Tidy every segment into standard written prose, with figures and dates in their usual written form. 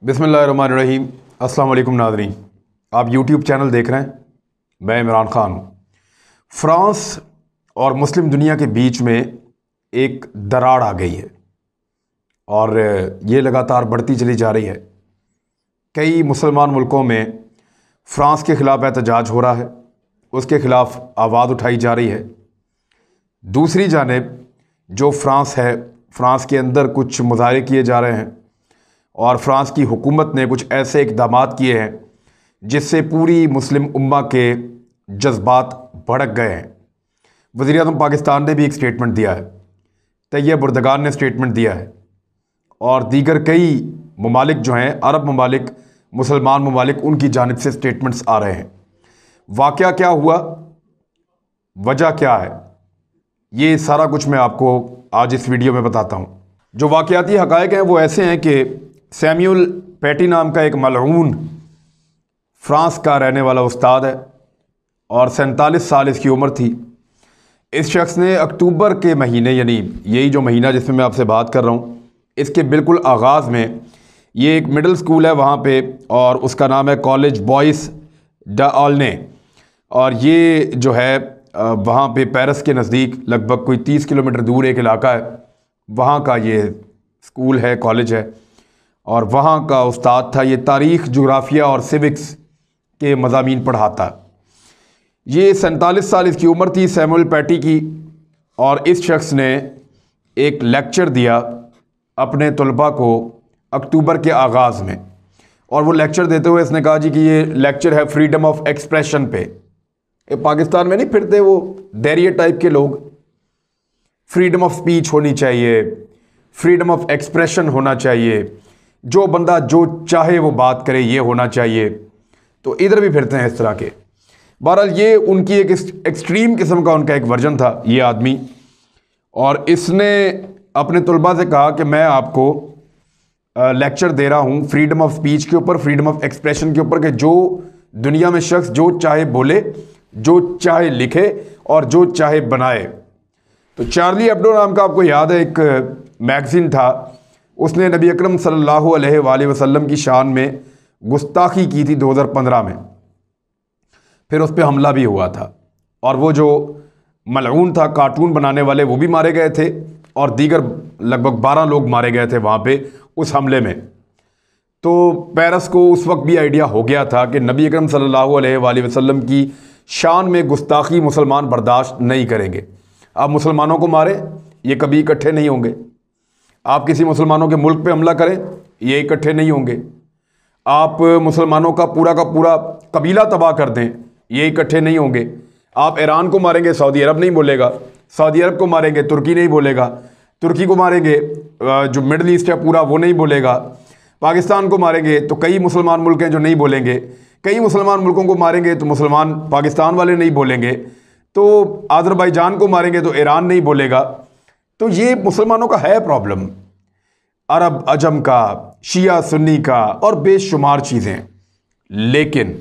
बिस्मिल्लाहिर्रहमानिर्रहीम। अस्सलाम वालेकुम नाज़रीन, आप यूट्यूब चैनल देख रहे हैं। मैं इमरान ख़ान हूँ। फ़्रांस और मुस्लिम दुनिया के बीच में एक दरार आ गई है और ये लगातार बढ़ती चली जा रही है। कई मुसलमान मुल्कों में फ़्रांस के ख़िलाफ़ एहतजाज हो रहा है, उसके ख़िलाफ़ आवाज़ उठाई जा रही है। दूसरी जानिब जो फ़्रांस है, फ़्रांस के अंदर कुछ मुज़ाहरे किए जा रहे हैं और फ़्रांस की हुकूमत ने कुछ ऐसे इक़दामात किए हैं जिससे पूरी मुस्लिम उम्मा के जज्बात भड़क गए हैं। वज़ीर-ए-आज़म पाकिस्तान ने भी एक स्टेटमेंट दिया है, तैयब उर्दगान ने स्टेटमेंट दिया है और दीगर कई ममालिक जो हैं, अरब ममालिक, मुसलमान ममालिक, उनकी जानिब से स्टेटमेंट्स आ रहे हैं। वाक़या क्या हुआ, वजह क्या है, ये सारा कुछ मैं आपको आज इस वीडियो में बताता हूँ। जो वाक़याती हक़ाइक़ हैं वो ऐसे हैं कि सैमुअल पैटी नाम का एक मलऊन फ़्रांस का रहने वाला उस्ताद है और 47 साल इसकी उम्र थी। इस शख्स ने अक्टूबर के महीने, यानी यही जो महीना जिसमें मैं आपसे बात कर रहा हूँ, इसके बिल्कुल आगाज़ में, ये एक मिडिल स्कूल है वहाँ पे और उसका नाम है कॉलेज बॉयस ड'ऑल्ने, और ये जो है वहाँ पे पेरिस के नज़दीक लगभग कोई 30 किलोमीटर दूर एक इलाका है, वहाँ का ये स्कूल है, कॉलेज है और वहाँ का उस्ताद था। ये तारीख़, जोग्राफ़िया और सिविक्स के मज़ामीन पढ़ाता। ये 47 साल इसकी उम्र थी सैमुअल पैटी की, और इस शख्स ने एक लेक्चर दिया अपने तलबा को अक्टूबर के आगाज़ में, और वो लेक्चर देते हुए इसने कहा जी कि ये लेक्चर है फ्रीडम ऑफ एक्सप्रेशन पे। पाकिस्तान में नहीं फिरते वो दैरिया टाइप के लोग, फ्रीडम ऑफ स्पीच होनी चाहिए, फ्रीडम ऑफ एक्सप्रेशन होना चाहिए, जो बंदा जो चाहे वो बात करे, ये होना चाहिए। तो इधर भी फिरते हैं इस तरह के। बहरहाल ये उनकी एक एक्सट्रीम किस्म का उनका एक वर्जन था ये आदमी, और इसने अपने तलबा से कहा कि मैं आपको लेक्चर दे रहा हूँ फ्रीडम ऑफ स्पीच के ऊपर, फ्रीडम ऑफ एक्सप्रेशन के ऊपर, कि जो दुनिया में शख्स जो चाहे बोले, जो चाहे लिखे और जो चाहे बनाए। तो चार्ली एब्डो नाम का, आपको याद है, एक मैगज़ीन था, उसने नबी अकरम सल्लल्लाहु अलैहि वसल्लम की शान में गुस्ताखी की थी 2015 में। फिर उस पर हमला भी हुआ था और वो जो मलऊन था, कार्टून बनाने वाले, वो भी मारे गए थे और दीगर लगभग 12 लोग मारे गए थे वहाँ पे उस हमले में। तो पेरिस को उस वक्त भी आइडिया हो गया था कि नबी अकरम सल्लल्लाहु अलैहि वसल्लम की शान में गुस्ताखी मुसलमान बर्दाश्त नहीं करेंगे। आप मुसलमानों को मारें, ये कभी इकट्ठे नहीं होंगे। आप किसी मुसलमानों के मुल्क पे हमला करें, ये इकट्ठे नहीं होंगे। आप मुसलमानों का पूरा कबीला तबाह कर दें, ये इकट्ठे नहीं होंगे। आप ईरान को मारेंगे, सऊदी अरब नहीं बोलेगा। सऊदी अरब को मारेंगे, तुर्की नहीं बोलेगा। तुर्की को मारेंगे, जो मिडल ईस्ट है पूरा, वो नहीं बोलेगा। पाकिस्तान को मारेंगे तो कई मुसलमान मुल्क हैं जो नहीं बोलेंगे। कई मुसलमान मुल्कों को मारेंगे तो मुसलमान पाकिस्तान वाले नहीं बोलेंगे। तो अज़रबैजान को मारेंगे तो ईरान नहीं बोलेगा। तो ये मुसलमानों का है प्रॉब्लम, अरब अजम का, शिया सुन्नी का और बेशुमार चीज़ें। लेकिन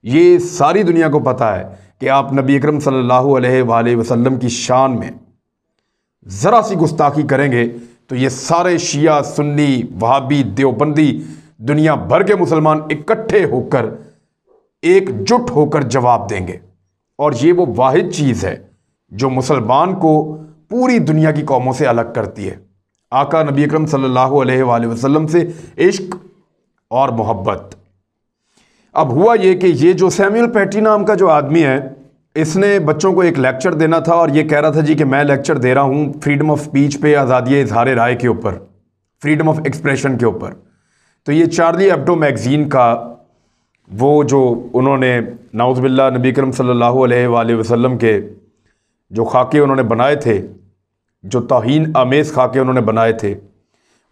ये सारी दुनिया को पता है कि आप नबी अकरम सल्लल्लाहु अलैहि वसल्लम की शान में ज़रा सी गुस्ताखी करेंगे तो ये सारे शिया सुन्नी वहाबी देवबंदी दुनिया भर के मुसलमान इकट्ठे होकर, एकजुट होकर जवाब देंगे। और ये वो वाहिद चीज़ है जो मुसलमान को पूरी दुनिया की कौमों से अलग करती है। आका नबी अकरम सल्लल्लाहु अलैहि वसल्लम से इश्क और मोहब्बत। अब हुआ ये कि ये जो सैमुअल पैटी नाम का जो आदमी है, इसने बच्चों को एक लेक्चर देना था और ये कह रहा था जी कि मैं लेक्चर दे रहा हूँ फ्रीडम ऑफ स्पीच पे, आज़ादी इज़हार राय के ऊपर, फ्रीडम ऑफ एक्सप्रेशन के ऊपर। तो ये चार्ली एब्डो मैगज़ीन का वो जो उन्होंने नाउज़ुबिल्लाह नबी करीम सल्लल्लाहु अलैहि वसल्लम के जो खाके उन्होंने बनाए थे, जो तौहीन आमेज़ खाके उन्होंने बनाए थे,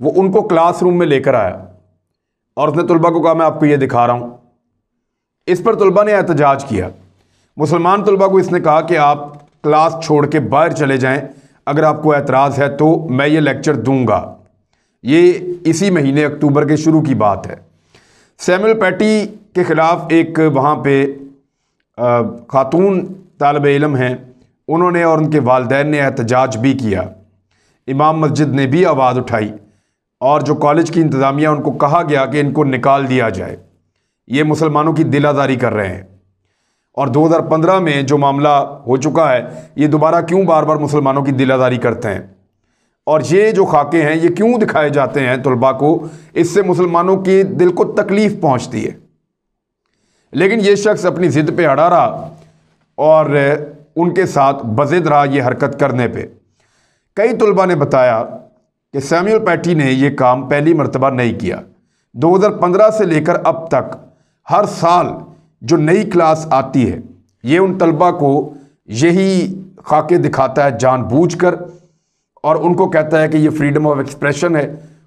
वो उनको क्लासरूम में लेकर आया और उसने तलबा को कहा मैं आपको ये दिखा रहा हूँ। इस पर तलबा ने एहतजाज किया। मुसलमान तलबा को इसने कहा कि आप क्लास छोड़ के बाहर चले जाएं, अगर आपको एतराज़ है तो मैं ये लेक्चर दूंगा। ये इसी महीने अक्टूबर के शुरू की बात है। सैमुअल पैटी के ख़िलाफ़ एक वहाँ पे खातून तालिब इल्म हैं, उन्होंने और उनके वालिदैन ने एहतजाज भी किया। इमाम मस्जिद ने भी आवाज़ उठाई اور جو کالج کی انتظامیہ ان کو کہا گیا کہ ان کو نکال دیا جائے، یہ مسلمانوں کی دل آزاری کر رہے ہیں۔ اور 2015 میں جو معاملہ ہو چکا ہے، یہ دوبارہ کیوں بار بار مسلمانوں کی دل آزاری کرتے ہیں، اور یہ جو خاکے ہیں یہ کیوں دکھائے جاتے ہیں طلباء کو، اس سے مسلمانوں کے دل کو تکلیف پہنچتی ہے۔ لیکن یہ شخص اپنی ضد پہ اڑا رہا اور ان کے ساتھ بضد رہا یہ حرکت کرنے پہ۔ کئی طلباء نے بتایا کہ سیموئل پیٹی نے یہ کام پہلی مرتبہ نہیں کیا۔ 2015 سے لے کر اب تک ہر سال جو نئی کلاس آتی ہے، یہ ان طلباء کو یہی خاکے دکھاتا ہے جان بوجھ کر، اور ان کو کہتا ہے کہ یہ فریڈم آف ایکسپریشن ہے،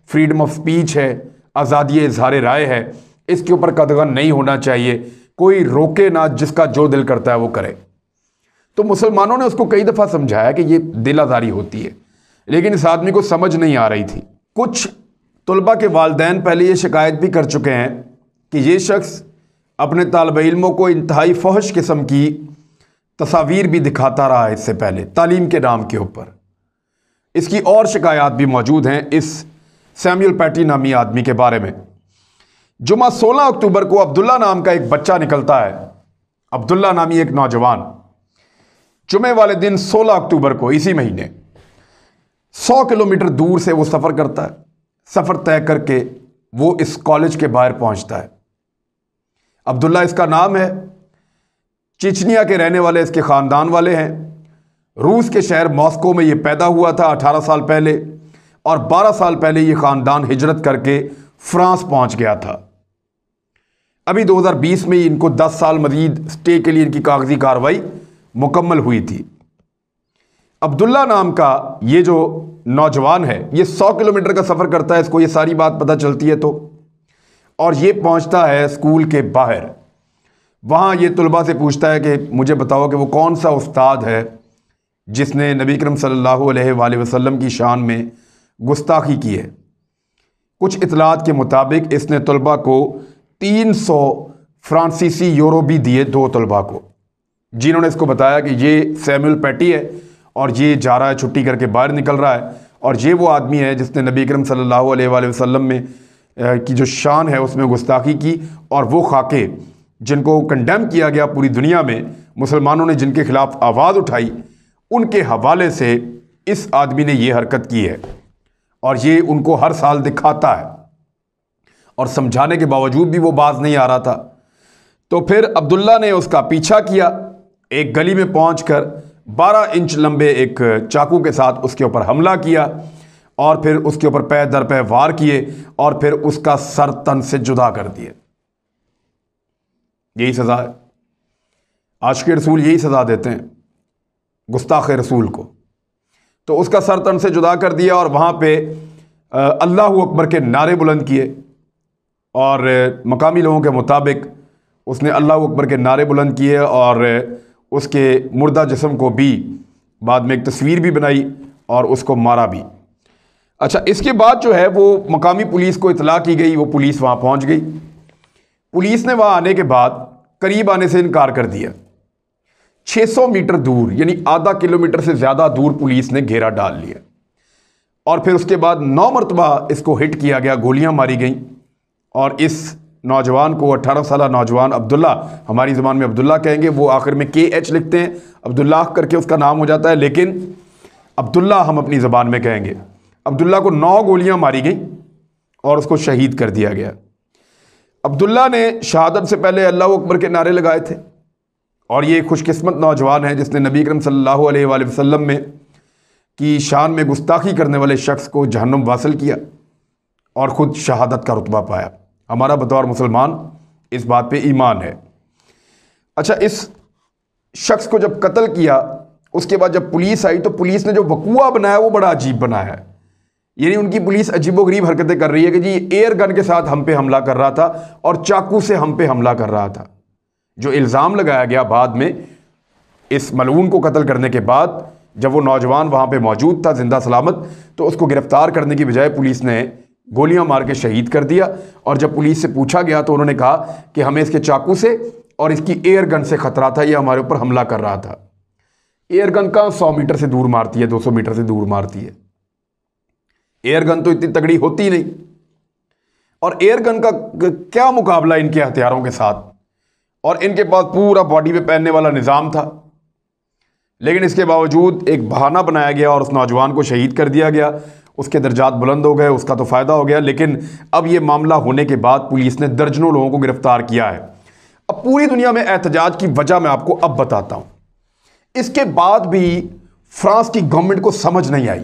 فریڈم آف سپیچ ہے، آزادی اظہار رائے ہے، اس کے اوپر قدغن نہیں ہونا چاہیے، کوئی روکے نہ، جس کا جو دل کرتا ہے وہ کرے۔ تو مسلمانوں نے اس کو کئی دفعہ سمجھایا کہ یہ دل آزاری ہوتی ہے، لیکن اس آدمی کو سمجھ نہیں آ رہی تھی۔ کچھ طلباء کے والدین پہلے یہ شکایت بھی کر چکے ہیں کہ یہ شخص اپنے طالب علموں کو انتہائی فحش قسم کی تصاویر بھی دکھاتا رہا ہے اس سے پہلے تعلیم کے نام کے اوپر۔ اس کی اور شکایات بھی موجود ہیں اس سیموئل پیٹی نامی آدمی کے بارے میں۔ جمعہ 16 اکتوبر کو عبداللہ نام کا ایک بچہ نکلتا ہے، عبداللہ نامی ایک نوجوان، جمعے والے دن 16 اکتوبر کو اسی مہینے 100 کلومیٹر دور سے وہ سفر کرتا ہے۔ سفر طے کر کے وہ اس کالج کے باہر پہنچتا ہے۔ عبداللہ اس کا نام ہے، چچنیا کے رہنے والے اس کے خاندان والے ہیں، روس کے شہر ماسکو میں یہ پیدا ہوا تھا 18 سال پہلے، اور 12 سال پہلے یہ خاندان ہجرت کر کے فرانس پہنچ گیا تھا۔ ابھی 2020 میں ان کو 10 سال مزید سٹے کے لیے ان کی کاغذی کارروائی مکمل ہوئی تھی۔ عبداللہ نام کا یہ جو نوجوان ہے، یہ 100 کلومیٹر کا سفر کرتا ہے، اس کو یہ ساری بات پتہ چلتی ہے تو، اور یہ پہنچتا ہے اسکول کے باہر۔ وہاں یہ طلباء سے پوچھتا ہے کہ مجھے بتاؤ کہ وہ کون سا استاد ہے جس نے نبی کرم صلی اللہ علیہ وآلہ وسلم کی شان میں گستاخی کی ہے۔ کچھ اطلاعات کے مطابق اس نے طلباء کو 300 فرانسیسی یورو بھی دیے، 2 طلباء کو، جنہوں نے اس کو بتایا کہ یہ سیموئل پیٹی ہے اور یہ جا رہا ہے، چھٹی کر کے باہر نکل رہا ہے، اور یہ وہ آدمی ہے جس نے نبی کرم صلی اللہ علیہ وآلہ وسلم میں کی جو شان ہے اس میں گستاخی کی، اور وہ خاکے جن کو کنڈیم کیا گیا پوری دنیا میں، مسلمانوں نے جن کے خلاف آواز اٹھائی، ان کے حوالے سے اس آدمی نے یہ حرکت کی ہے، اور یہ ان کو ہر سال دکھاتا ہے، اور سمجھانے کے باوجود بھی وہ باز نہیں آ رہا تھا۔ تو پھر عبداللہ نے اس کا پیچھا کیا، ایک گلی میں پہنچ کر 12 انچ لمبے ایک چاقو کے ساتھ اس کے اوپر حملہ کیا، اور پھر اس کے اوپر پے در پے وار کیے، اور پھر اس کا سر تن سے جدا کر دیے۔ یہی سزا ہے، عاشق رسول یہی سزا دیتے ہیں گستاخ رسول کو۔ تو اس کا سر تن سے جدا کر دیا، اور وہاں پہ اللہ اکبر کے نعرے بلند کیے، اور مقامی لوگوں کے مطابق اس نے اللہ اکبر کے نعرے بلند کیے، اور اس کے مردہ جسم کو بھی بعد میں ایک تصویر بھی بنائی اور اس کو مارا بھی۔ اچھا، اس کے بعد جو ہے وہ مقامی پولیس کو اطلاع کی گئی، وہ پولیس وہاں پہنچ گئی۔ پولیس نے وہاں آنے کے بعد قریب آنے سے انکار کر دیا۔ 600 میٹر دور، یعنی آدھا کلومیٹر سے زیادہ دور پولیس نے گھیرا ڈال لیا، اور پھر اس کے بعد 9 مرتبہ اس کو ہٹ کیا گیا، گولیاں ماری گئیں، اور اس نوجوان کو، 18 سالہ نوجوان عبداللہ، ہماری زبان میں عبداللہ کہیں گے، وہ آخر میں KH لکھتے ہیں، عبداللہ کر کے اس کا نام ہو جاتا ہے، لیکن عبداللہ ہم اپنی زبان میں کہیں گے۔ عبداللہ کو 9 گولیاں ماری گئیں اور اس کو شہید کر دیا گیا۔ عبداللہ نے شہادت سے پہلے اللہ اکبر کے نعرے لگائے تھے، اور یہ ایک خوش قسمت نوجوان ہے جس نے نبی کرم صلی اللہ علیہ وآلہ وسلم میں کی شان میں گستاخی کرنے والے شخص کو جہنم واصل کیا اور خود شہادت کا رتبہ پایا۔ ہمارا بطور مسلمان اس بات پہ ایمان ہے۔ اچھا، اس شخص کو جب قتل کیا، اس کے بعد جب پولیس آئی تو پولیس نے جو وقوعہ بنایا وہ بڑا عجیب بنایا ہے۔ یعنی ان کی پولیس عجیب و غریب حرکتیں کر رہی ہے کہ جی ایئر گن کے ساتھ ہم پہ حملہ کر رہا تھا اور چاقو سے ہم پہ حملہ کر رہا تھا۔ جو الزام لگایا گیا بعد میں اس ملعون کو قتل کرنے کے بعد، جب وہ نوجوان وہاں پہ موجود تھا زندہ سلامت، تو اس کو گرفتار کرنے کی بجائے پولیس نے گولیاں مار کے شہید کر دیا۔ اور جب پولیس سے پوچھا گیا تو انہوں نے کہا کہ ہمیں اس کے چاقو سے اور اس کی ایئر گن سے خطرہ تھا، یہ ہمارے اوپر حملہ کر رہا تھا۔ ایئر گن کہاں 100 میٹر سے دور مارتی ہے، 200 میٹر سے دور مارتی ہے۔ एयर गन तो इतनी तगड़ी होती नहीं, और एयर गन का क्या मुकाबला इनके हथियारों के साथ, और इनके पास पूरा बॉडी पे पहनने वाला निज़ाम था। लेकिन इसके बावजूद एक बहाना बनाया गया और उस नौजवान को शहीद कर दिया गया। उसके दर्जात बुलंद हो गए, उसका तो फ़ायदा हो गया। लेकिन अब ये मामला होने के बाद पुलिस ने दर्जनों लोगों को गिरफ्तार किया है। अब पूरी दुनिया में एहतजाज की वजह मैं आपको अब बताता हूँ। इसके बाद भी फ्रांस की गवर्नमेंट को समझ नहीं आई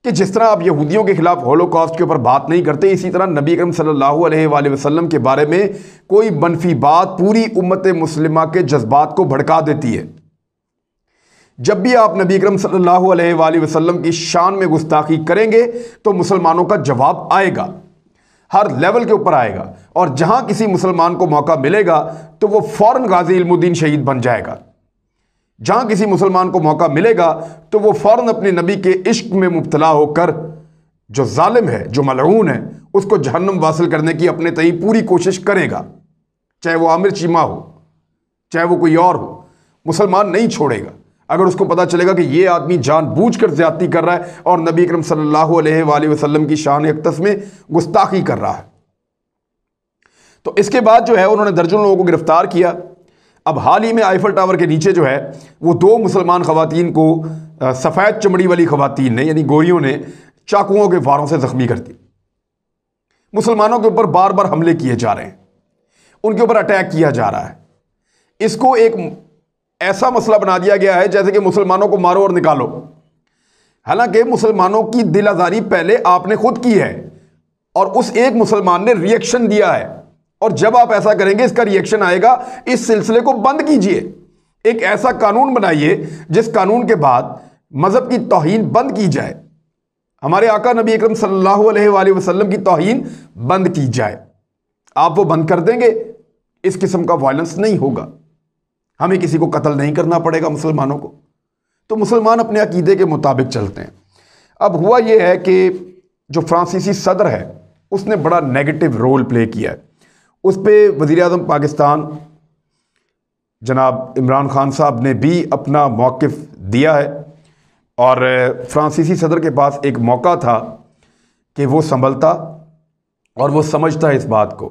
कि जिस तरह आप यहूदियों के खिलाफ होलोकॉस्ट के ऊपर बात नहीं करते, इसी तरह नबी अकरम सल्लल्लाहु अलैहि वसल्लम के बारे में कोई मनफी बात पूरी उम्मत मुस्लिमा के जज्बात को भड़का देती है। जब भी आप नबी अकरम सल्लल्लाहु अलैहि वसल्लम की शान में गुस्ताखी करेंगे तो मुसलमानों का जवाब आएगा, हर लेवल के ऊपर आएगा, और जहां किसी मुसलमान को मौका मिलेगा तो वो फौरन गाजी इल्मुद्दीन शहीद बन जाएगा। जहां किसी मुसलमान को मौका मिलेगा तो वो फौरन अपने नबी के इश्क में मुब्तला होकर जो जालिम है, जो मलऊन है, उसको जहन्नम वासिल करने की अपने तई पूरी कोशिश करेगा। चाहे वो आमिर चीमा हो, चाहे वो कोई और हो, मुसलमान नहीं छोड़ेगा। अगर उसको पता चलेगा कि ये आदमी जानबूझकर ज्यादती कर रहा है और नबी अकरम सल्लल्लाहु अलैहि वसल्लम की शान अक़दस में गुस्ताखी कर रहा है। तो इसके बाद जो है उन्होंने दर्जनों लोगों को गिरफ्तार किया। अब हाल ही में आईफल टावर के नीचे जो है वो 2 मुसलमान खवातीन को सफ़ेद चमड़ी वाली खवातीन ने, यानी गोरियों ने, चाकुओं के वारों से जख्मी कर दिया। मुसलमानों के ऊपर बार बार हमले किए जा रहे हैं, उनके ऊपर अटैक किया जा रहा है। इसको एक ऐसा मसला बना दिया गया है जैसे कि मुसलमानों को मारो और निकालो। हालांकि मुसलमानों की दिल आज़ारी पहले आपने खुद की है और उस एक मुसलमान ने रिएक्शन दिया है, और जब आप ऐसा करेंगे इसका रिएक्शन आएगा। इस सिलसिले को बंद कीजिए, एक ऐसा कानून बनाइए जिस कानून के बाद मजहब की तौहीन बंद की जाए, हमारे आका नबी अकरम सल्लल्लाहु अलैहि वसल्लम की तौहीन बंद की जाए। आप वो बंद कर देंगे, इस किस्म का वायलेंस नहीं होगा, हमें किसी को कत्ल नहीं करना पड़ेगा मुसलमानों को। तो मुसलमान अपने अकीदे के मुताबिक चलते हैं। अब हुआ यह है कि जो फ्रांसीसी सदर है उसने बड़ा नेगेटिव रोल प्ले किया है। उस पर वज़ीर आज़म पाकिस्तान जनाब इमरान खान साहब ने भी अपना मौक़िफ़ दिया है, और फ्रांसीसी सदर के पास एक मौका था कि वो संभलता और वो समझता इस बात को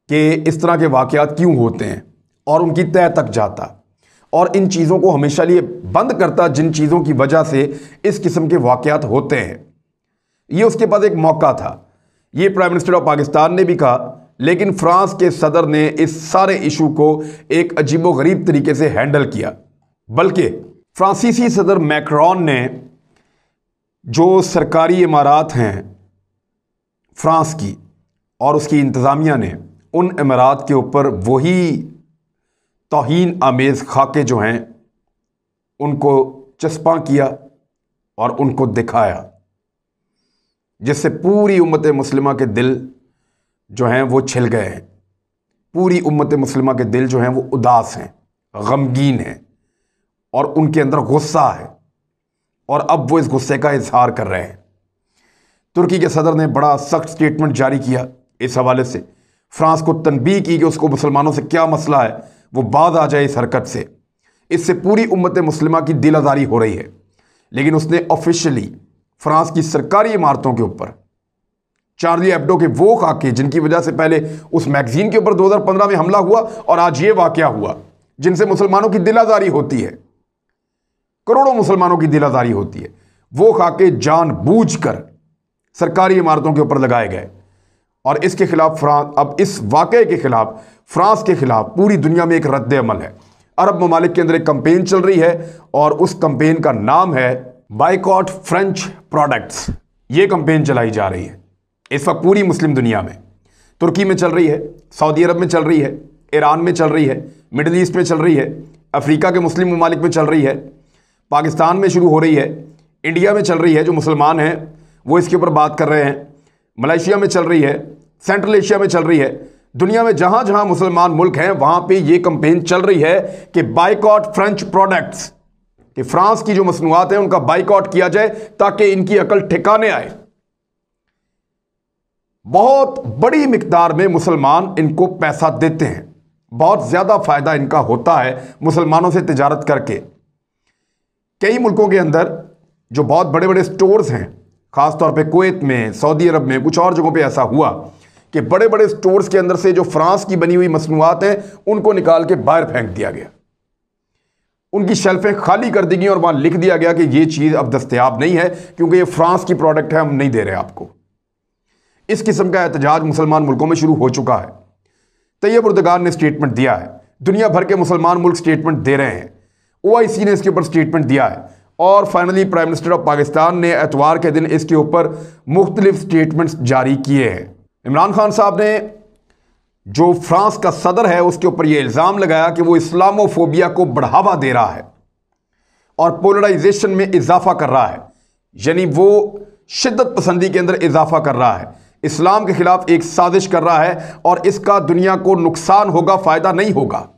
कि इस तरह के वाक़यात क्यों होते हैं, और उनकी तह तक जाता और इन चीज़ों को हमेशा लिए बंद करता जिन चीज़ों की वजह से इस किस्म के वाक़यात होते हैं। ये उसके पास एक मौका था। ये प्राइम मिनिस्टर ऑफ पाकिस्तान ने भी कहा, लेकिन फ्रांस के सदर ने इस सारे इशू को एक अजीबोगरीब तरीके से हैंडल किया। बल्कि फ्रांसीसी सदर मैक्रोन ने जो सरकारी इमारात हैं फ्रांस की और उसकी इंतज़ामिया ने उन इमारात के ऊपर वही तौहीन आमेज़ खाके जो हैं उनको चस्पा किया और उनको दिखाया, जिससे पूरी उम्मत मुस्लिमा के दिल जो हैं वो छिल गए हैं। पूरी उम्मत मुस्लिमा के दिल जो हैं वो उदास हैं, गमगीन हैं, और उनके अंदर गुस्सा है, और अब वो इस गुस्से का इजहार कर रहे हैं। तुर्की के सदर ने बड़ा सख्त स्टेटमेंट जारी किया इस हवाले से, फ्रांस को तनबीह की कि उसको मुसलमानों से क्या मसला है, वो बाज आ जाए इस हरकत से। इससे पूरी उम्मत मुस्लिमा की दिल आज़ारी हो रही है। लेकिन उसने ऑफिशियली फ्रांस की सरकारी इमारतों के ऊपर चार्ली एब्डो के वो खाके जिनकी वजह से पहले उस मैगजीन के ऊपर 2015 में हमला हुआ और आज ये वाकया हुआ, जिनसे मुसलमानों की दिल आज़ारी होती है, करोड़ों मुसलमानों की दिल आज़ारी होती है, वो खाके जानबूझकर सरकारी इमारतों के ऊपर लगाए गए। और इसके खिलाफ फ्रांस, अब इस वाकये के खिलाफ, फ्रांस के खिलाफ पूरी दुनिया में एक रद्द अमल है। अरब ममालिक के अंदर एक कंपेन चल रही है और उस कंपेन का नाम है बाइकॉट फ्रेंच प्रोडक्ट्स। ये कंपेन चलाई जा रही है इस वक्त पूरी मुस्लिम दुनिया में। तुर्की में चल रही है, सऊदी अरब में चल रही है, ईरान में चल रही है, मिडल ईस्ट में चल रही है, अफ्रीका के मुस्लिम ममालिक में चल रही है, पाकिस्तान में शुरू हो रही है, इंडिया में चल रही है, जो मुसलमान हैं वो इसके ऊपर बात कर रहे हैं, मलेशिया में चल रही है, सेंट्रल एशिया में चल रही है। दुनिया में जहां जहां मुसलमान मुल्क हैं वहां पे ये कंपेन चल रही है कि बाइकॉट फ्रेंच प्रोडक्ट्स, कि फ्रांस की जो मसनूआत हैं उनका बाइकॉट किया जाए ताकि इनकी अकल ठिकाने आए। बहुत बड़ी मिकदार में मुसलमान इनको पैसा देते हैं, बहुत ज्यादा फायदा इनका होता है मुसलमानों से तिजारत करके। कई मुल्कों के अंदर जो बहुत बड़े बड़े स्टोर्स हैं, ख़ास तौर पे कुवैत में, सऊदी अरब में, कुछ और जगहों पे ऐसा हुआ कि बड़े बड़े स्टोर्स के अंदर से जो फ्रांस की बनी हुई मसनूआत हैं उनको निकाल के बाहर फेंक दिया गया, उनकी शेल्फें खाली कर दी गई और वहाँ लिख दिया गया कि ये चीज़ अब दस्तयाब नहीं है क्योंकि ये फ्रांस की प्रोडक्ट है, हम नहीं दे रहे आपको। इस किस्म का एहतजाज मुसलमान मुल्कों में शुरू हो चुका है। तैयब उर्दगान ने स्टेटमेंट दिया है, दुनिया भर के मुसलमान मुल्क स्टेटमेंट दे रहे हैं, OIC ने इसके ऊपर स्टेटमेंट दिया है और finally prime minister of Pakistan ने एतवार के दिन इसके ऊपर मुख्तलिफ स्टेटमेंट्स जारी किए हैं। इमरान खान साहब ने जो फ्रांस का सदर है उसके ऊपर यह इल्ज़ाम लगाया कि वो इस्लामोफोबिया को बढ़ावा दे रहा है और पोलराइजेशन में इजाफा कर रहा है, यानी वो शिद्दत पसंदी के अंदर इजाफा कर रहा है, इस्लाम के खिलाफ एक साजिश कर रहा है और इसका दुनिया को नुकसान होगा, फ़ायदा नहीं होगा।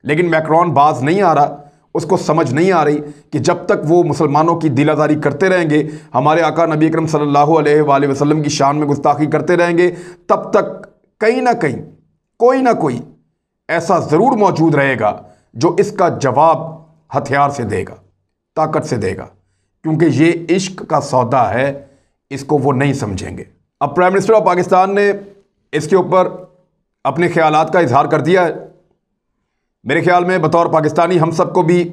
लेकिन मैक्रोन बाज नहीं आ रहा, उसको समझ नहीं आ रही कि जब तक वो मुसलमानों की दिल आज़ारी करते रहेंगे, हमारे आका नबी अकरम सल्लल्लाहु अलैहि वसल्लम की शान में गुस्ताखी करते रहेंगे, तब तक कहीं ना कहीं कोई ना कोई ऐसा ज़रूर मौजूद रहेगा जो इसका जवाब हथियार से देगा, ताकत से देगा, क्योंकि ये इश्क का सौदा है, इसको वो नहीं समझेंगे। अब प्राइम मिनिस्टर ऑफ पाकिस्तान ने इसके ऊपर अपने ख्यालात का इजहार कर दिया है। मेरे ख्याल में बतौर पाकिस्तानी हम सबको भी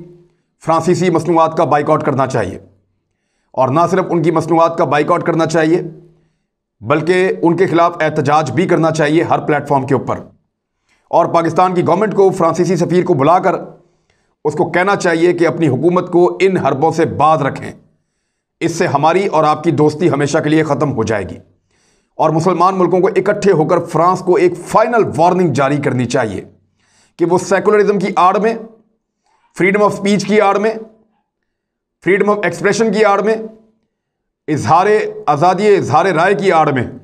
फ्रांसीसी मसनूआत का बाइकआउट करना चाहिए और ना सिर्फ उनकी मसनूआत का बाइकआउट करना चाहिए बल्कि उनके खिलाफ एहतजाज भी करना चाहिए हर प्लेटफॉर्म के ऊपर। और पाकिस्तान की गवर्नमेंट को फ्रांसीसी सफ़ीर को बुलाकर उसको कहना चाहिए कि अपनी हुकूमत को इन हरबों से बाज रखें, इससे हमारी और आपकी दोस्ती हमेशा के लिए ख़त्म हो जाएगी। और मुसलमान मुल्कों को इकट्ठे होकर फ्रांस को एक फाइनल वार्निंग जारी करनी चाहिए कि वो सेकुलरिज्म की आड़ में, फ्रीडम ऑफ स्पीच की आड़ में, फ्रीडम ऑफ एक्सप्रेशन की आड़ में, इजहार आज़ादी इजहार राय की आड़ में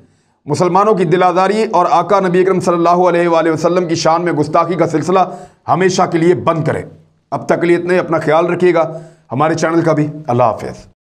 मुसलमानों की दिल आज़ारी और आका नबी अकरम सल्लल्लाहु अलैहि वसल्लम की शान में गुस्ताखी का सिलसिला हमेशा के लिए बंद करें। अब तक के लिए इतने, अपना ख्याल रखिएगा, हमारे चैनल का भी। अल्लाह हाफ़िज़।